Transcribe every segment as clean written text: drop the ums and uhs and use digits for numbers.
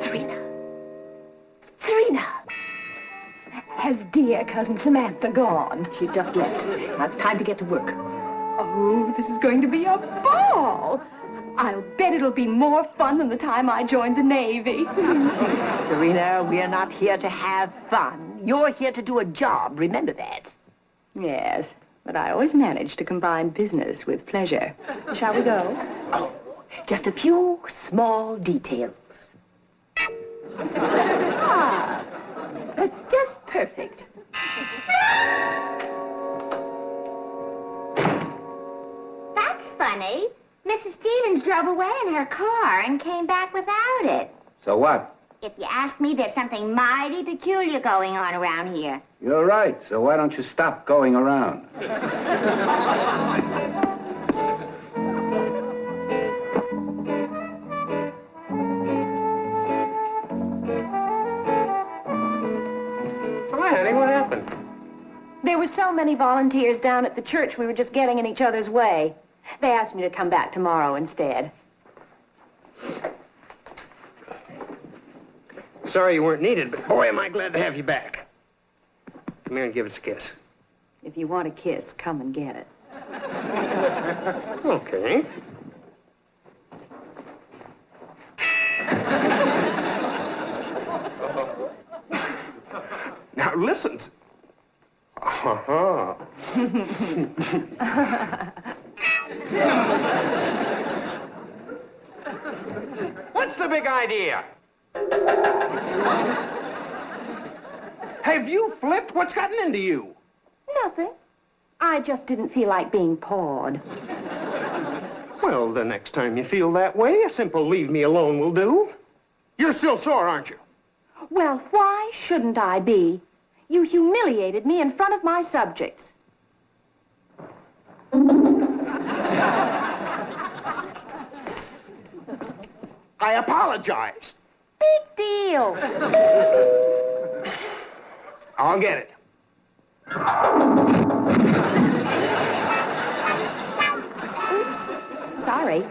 Serena. Serena! Has dear cousin Samantha gone? She's just left. Now it's time to get to work. Oh, this is going to be a ball. I'll bet it'll be more fun than the time I joined the Navy. Serena, we're not here to have fun. You're here to do a job. Remember that. Yes, but I always manage to combine business with pleasure. Shall we go? Oh, just a few small details. Ah, that's just perfect. That's funny. Mrs. Stevens drove away in her car and came back without it. So what? If you ask me, there's something mighty peculiar going on around here. You're right, so why don't you stop going around? Hi, honey, what happened? There were so many volunteers down at the church, we were just getting in each other's way. They asked me to come back tomorrow instead. Sorry you weren't needed, but boy, am I glad to have you back. Come here and give us a kiss. If you want a kiss, come and get it. Okay. Now listen. Uh-huh. What's the big idea? Have you flipped? What's gotten into you? Nothing. I just didn't feel like being pawed. Well, the next time you feel that way, a simple leave me alone will do. You're still sore, aren't you? Well, why shouldn't I be? You humiliated me in front of my subjects. I apologize. Big deal. I'll get it. Oops. Sorry.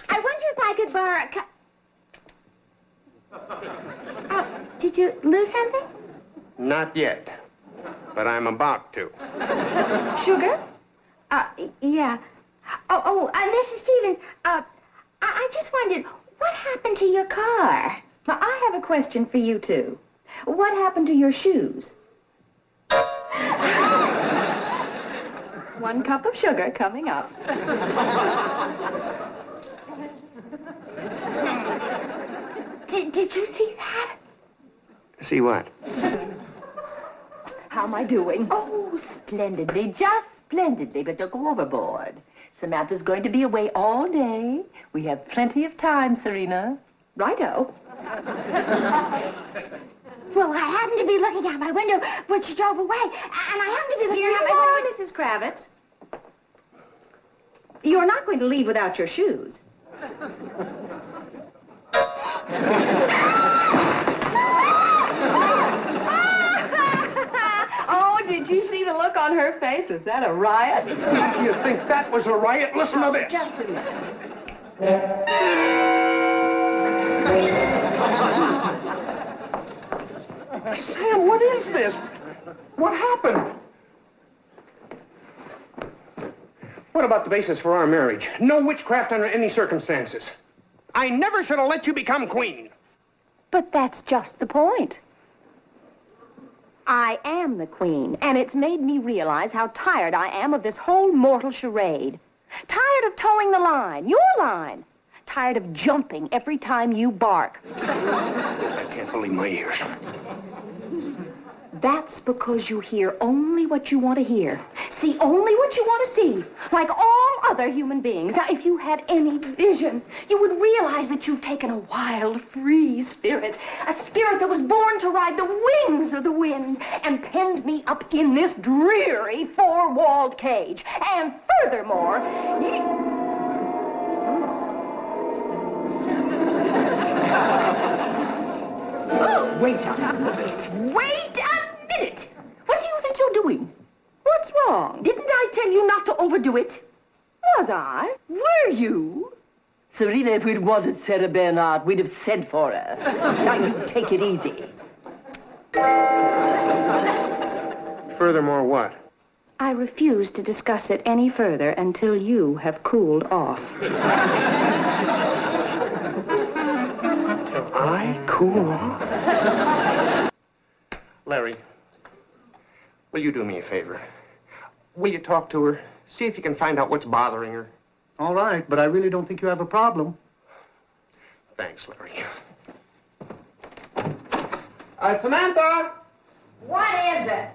I wonder if I could borrow did you lose something? Not yet, but I'm about to. Sugar? Yeah. Mrs. Stevens, I just wondered, what happened to your car? Now, I have a question for you, too. What happened to your shoes? 1 cup of sugar coming up. Did you see that? See what? How am I doing? Oh, splendidly, just splendidly, but don't go overboard. Samantha's going to be away all day. We have plenty of time, Serena. Righto. Well, I happened to be looking out my window when she drove away, and I happened to be looking Here out you my are, window. Mrs. Kravitz. You're not going to leave without your shoes. Oh, did you see the look on her face? Was that a riot? You think that was a riot? Listen to this. Just a minute. Sam, what is this? What happened? What about the basis for our marriage? No witchcraft under any circumstances. I never should have let you become queen. But that's just the point. I am the queen, and it's made me realize how tired I am of this whole mortal charade. Tired of towing the line, your line. Tired of jumping every time you bark. I can't believe my ears. That's because you hear only what you want to hear. See only what you want to see, like all other human beings. Now, if you had any vision, you would realize that you've taken a wild, free spirit, a spirit that was born to ride the wings of the wind, and penned me up in this dreary, four-walled cage. And furthermore, Oh, wait a minute. Wait a minute. What do you think you're doing? what's wrong? Didn't I tell you not to overdo it? Was I? Were you? Serena, if we'd wanted Sarah Bernard, we'd have sent for her. Now, you take it easy. Furthermore, what? I refuse to discuss it any further until you have cooled off. Till I cool off? Larry, will you do me a favor? Will you talk to her? See if you can find out what's bothering her. All right, but I really don't think you have a problem. Thanks, Larry. Samantha! What is it?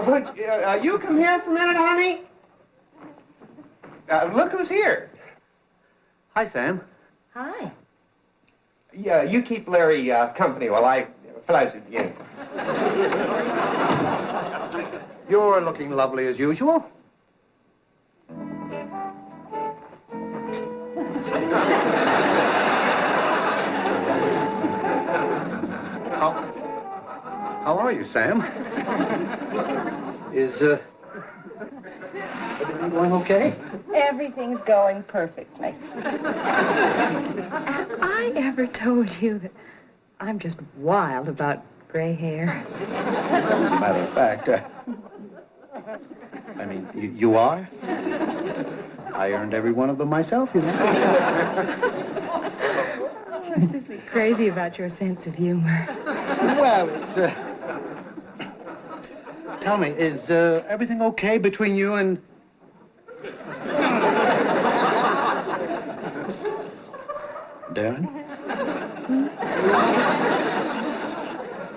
Would you come here for a minute, honey? Look who's here. Hi, Sam. Hi. Yeah, you keep Larry company while I flash it in. You're looking lovely as usual. How are you, Sam? Is everything going okay? Everything's going perfectly. Have I ever told you that I'm just wild about gray hair? As a matter of fact, I mean, you are? I earned every one of them myself, you know. I'm simply crazy about your sense of humor. Well, it's, tell me, is everything okay between you and... Darren?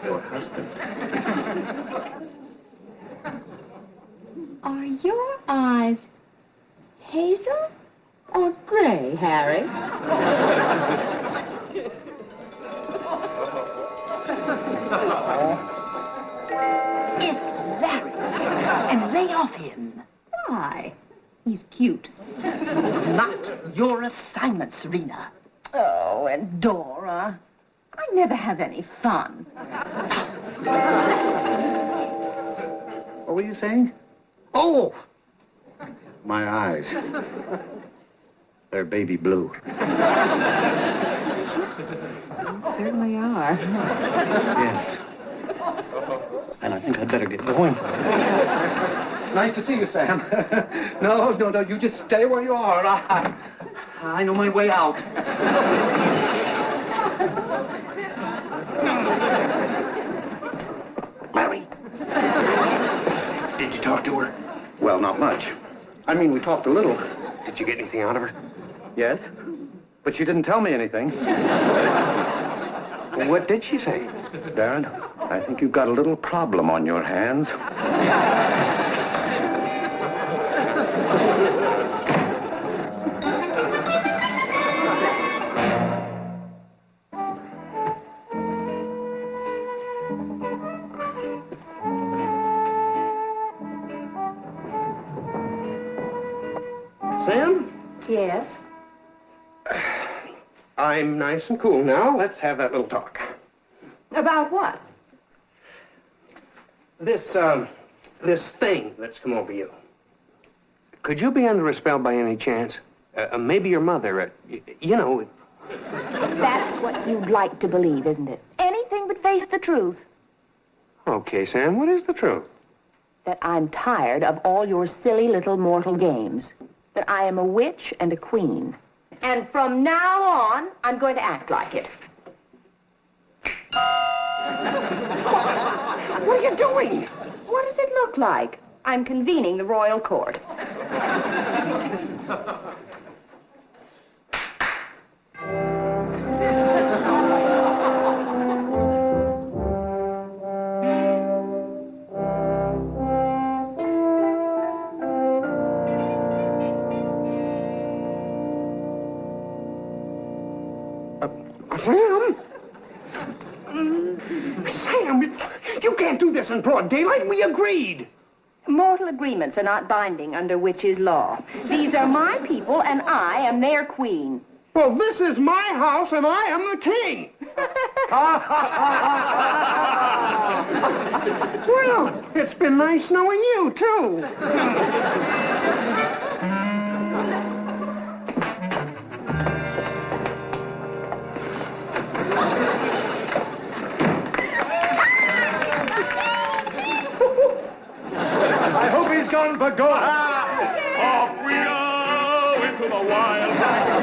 Your husband. Are your eyes hazel or gray, Harry? It's Larry. And lay off him. Why? He's cute. It's not your assignment, Serena. Oh, and Dora. I never have any fun. What were you saying? Oh! My eyes. They're baby blue. Certainly are. Yes. And I think I'd better get going. Nice to see you, Sam. No, you just stay where you are. I know my way out. Larry? Did you talk to her? Well, not much. I mean, we talked a little. Did you get anything out of her? Yes, but she didn't tell me anything. What did she say? Darren, I think you've got a little problem on your hands. Sam? Yes? I'm nice and cool now. Let's have that little talk. About what? This thing that's come over you. Could you be under a spell by any chance? Maybe your mother, you know. That's what you'd like to believe, isn't it? Anything but face the truth. Okay, Sam, what is the truth? That I'm tired of all your silly little mortal games. That I am a witch and a queen. And from now on, I'm going to act like it. What are you doing? What does it look like? I'm convening the royal court. Sam? Sam, you can't do this in broad daylight. We agreed. Mortal agreements are not binding under witches' law. These are my people, and I am their queen. Well, this is my house, and I am the king. Well, it's been nice knowing you, too. I hope he's gone for good. Off we go into the wild night.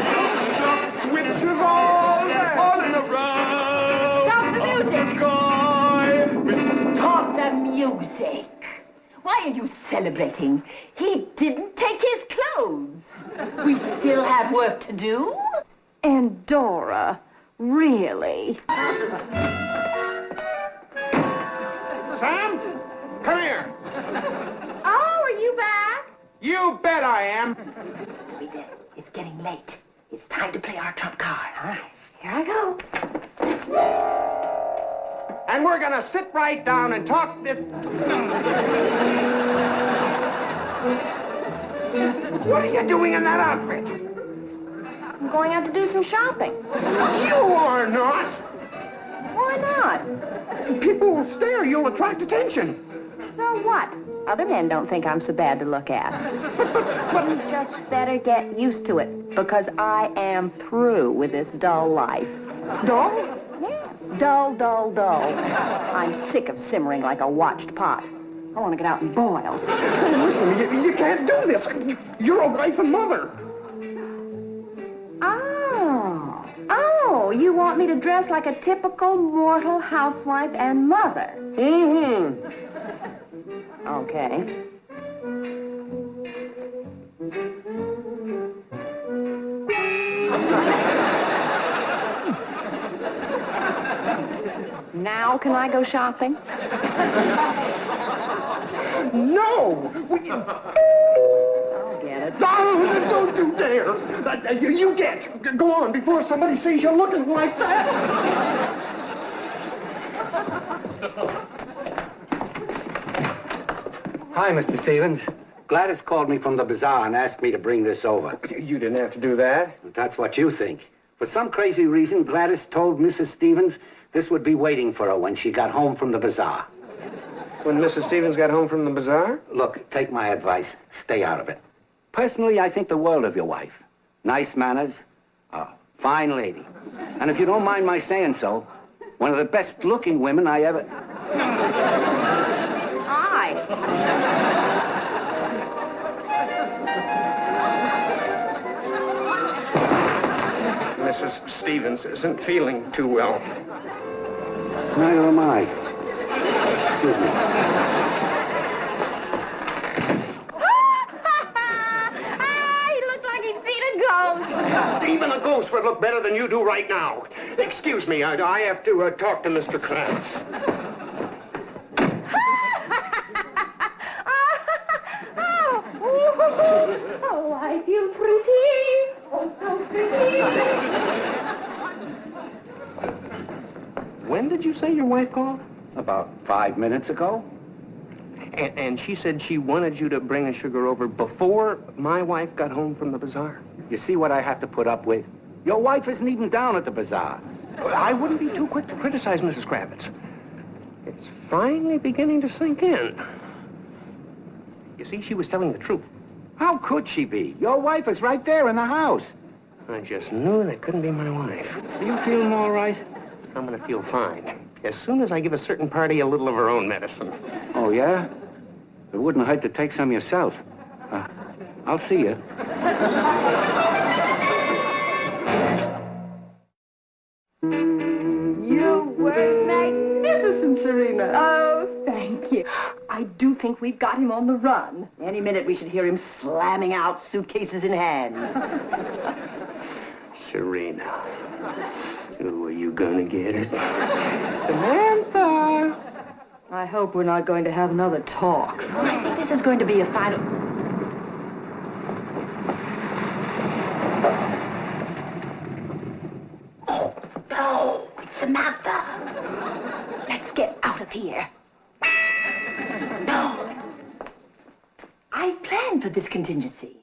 Witches all In a row. Stop the music! Sky. Stop the music! Why are you celebrating? He didn't take his clothes. We still have work to do. And Dora, really? Sam, come here. Oh, are you back? You bet I am. Sweetie, it's getting late. It's time to play our trump card. All right, here I go. And we're gonna sit right down and talk this. What are you doing in that outfit? I'm going out to do some shopping. You are not. Why not? People will stare. You'll attract attention. So what? Other men don't think I'm so bad to look at. You just better get used to it, because I am through with this dull life. Dull? Yes, dull, dull, dull. I'm sick of simmering like a watched pot. I want to get out and boil. Say, listen, you can't do this. You're a wife and mother. Oh, you want me to dress like a typical mortal housewife and mother? Mm-hmm. Okay. Now can I go shopping? No! I'll get it. No, don't you dare! You get. Go on before somebody sees you looking like that. Hi, Mr. Stevens. Gladys called me from the bazaar and asked me to bring this over. You didn't have to do that. That's what you think. For some crazy reason, Gladys told Mrs. Stevens this would be waiting for her when she got home from the bazaar. When Mrs. Stevens got home from the bazaar? Look, take my advice. Stay out of it. Personally, I think the world of your wife. Nice manners, a fine lady. And if you don't mind my saying so, one of the best-looking women I ever... Hi. Mrs. Stevens isn't feeling too well. Neither am I. Excuse me. He looked like he'd seen a ghost. Even a ghost would look better than you do right now. Excuse me, I have to talk to Mr. Krantz. Oh, I feel pretty. Oh, so pretty. When did you say your wife called? About 5 minutes ago. And she said she wanted you to bring the sugar over before my wife got home from the bazaar. You see what I have to put up with? Your wife isn't even down at the bazaar. I wouldn't be too quick to criticize Mrs. Kravitz. It's finally beginning to sink in. You see, she was telling the truth. How could she be? Your wife is right there in the house. I just knew that couldn't be my wife. Are you feeling all right? I'm gonna feel fine as soon as I give a certain party a little of her own medicine. Oh, yeah? It wouldn't hurt to take some yourself. I'll see you. You were magnificent, Serena. Oh, thank you. I do think we've got him on the run. Any minute we should hear him slamming out, suitcases in hand. Serena. Oh, are you gonna get it? Samantha! I hope we're not going to have another talk. I think this is going to be a final... Oh, no, it's Samantha. Let's get out of here. No. I planned for this contingency.